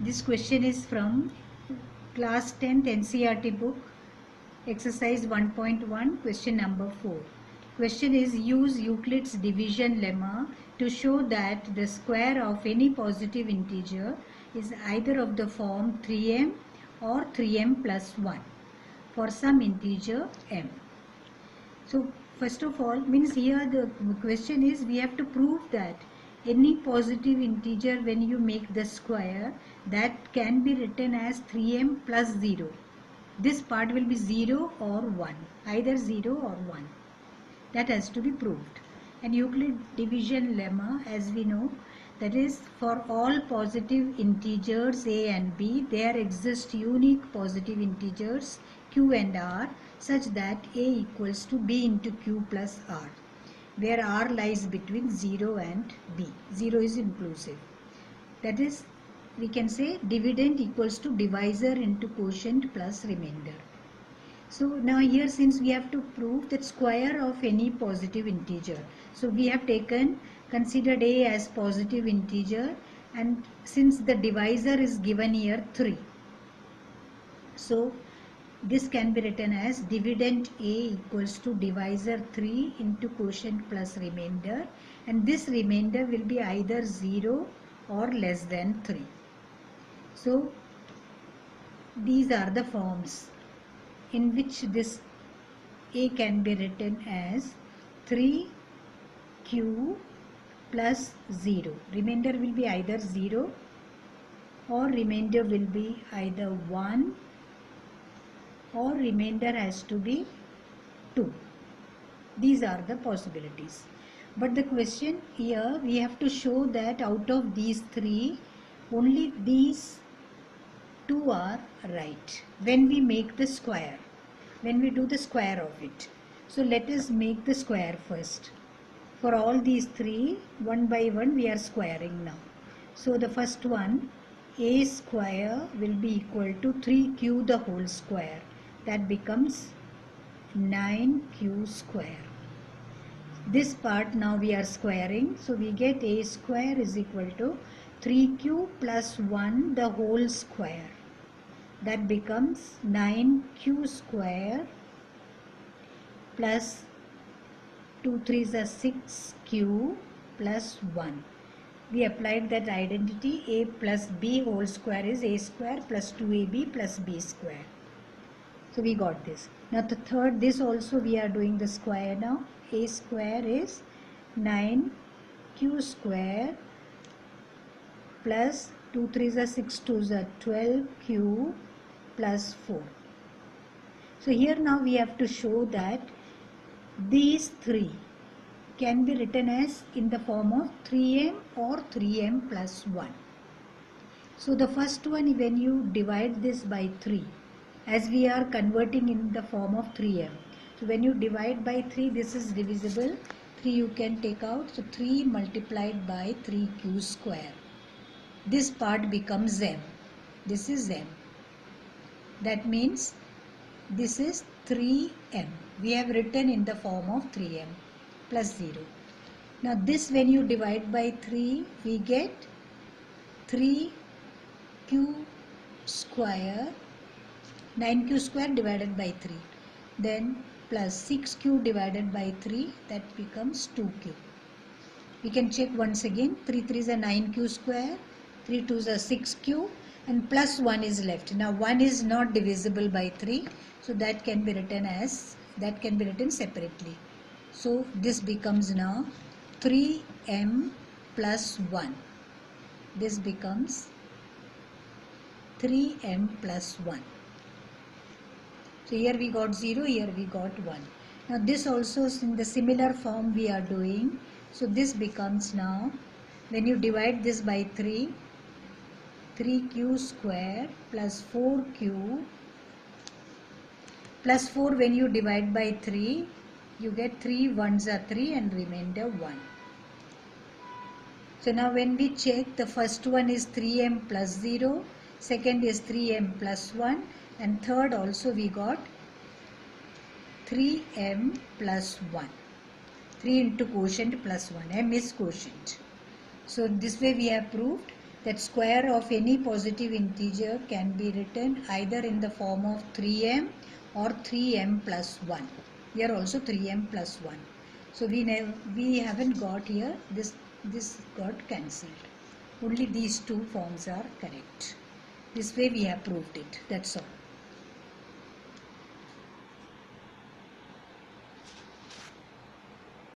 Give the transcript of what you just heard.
This question is from class 10th NCERT book, exercise 1.1, question number 4. Question is, use Euclid's division lemma to show that the square of any positive integer is either of the form 3m or 3m plus 1 for some integer m. So first of all, means here the question is, we have to prove that any positive integer, when you make the square, that can be written as 3m plus 0. This part will be 0 or 1, either 0 or 1. That has to be proved. And Euclid division lemma, as we know, that is, for all positive integers a and b, there exist unique positive integers q and r such that a equals to b into q plus r, where r lies between 0 and b. 0 is inclusive. That is, we can say dividend equals to divisor into quotient plus remainder. So now here, since we have to prove that square of any positive integer, so we have considered a as positive integer, and since the divisor is given here 3, so this can be written as dividend a equals to divisor 3 into quotient plus remainder, and this remainder will be either 0 or less than 3. So these are the forms in which this a can be written as 3q plus 0. Remainder will be either 0 or remainder will be either 1 or remainder has to be 2. These are the possibilities. But the question here, we have to show that out of these 3, only these 2 are right when we make the square, when we do the square of it. So let us make the square first. For all these 3, one by one we are squaring now. So the first one, a square will be equal to 3q the whole square. That becomes 9q square. This part now we are squaring, so we get a square is equal to 3q plus 1 the whole square. That becomes 9q square plus 2 3s are 6q plus 1. We applied that identity, a plus b whole square is a square plus 2ab plus b square. So we got this. Now the third, this also we are doing the square now. A square is 9q square plus 2 3s are 6 2s are 12q plus 4. So here now we have to show that these 3 can be written as in the form of 3m or 3m plus 1. So the first one, when you divide this by 3, as we are converting in the form of 3m. So when you divide by 3, this is divisible. 3 you can take out. So 3 multiplied by 3q square. This part becomes m. This is m. That means this is 3m. We have written in the form of 3m plus 0. Now this, when you divide by 3, we get 3q square, 9q square divided by 3, then plus 6q divided by 3, that becomes 2q. We can check once again. 3 3s are 9q square, 3 2s are 6q, and plus 1 is left. Now 1 is not divisible by 3, so that can be written separately. So this becomes now 3m plus 1. This becomes 3m plus 1. So here we got 0, here we got 1. Now this also is in the similar form we are doing. So this becomes now, when you divide this by 3, 3q square plus 4q plus 4, when you divide by 3, you get 3 1s are 3 and remainder 1. So now when we check, the first one is 3m plus 0, second is 3m plus 1, and third also we got 3m plus 1. 3 into quotient plus 1. M is quotient. So this way we have proved that square of any positive integer can be written either in the form of 3m or 3m plus 1. Here also 3m plus 1. So we haven't got here, this got cancelled. Only these two forms are correct. This way we have proved it. That's all.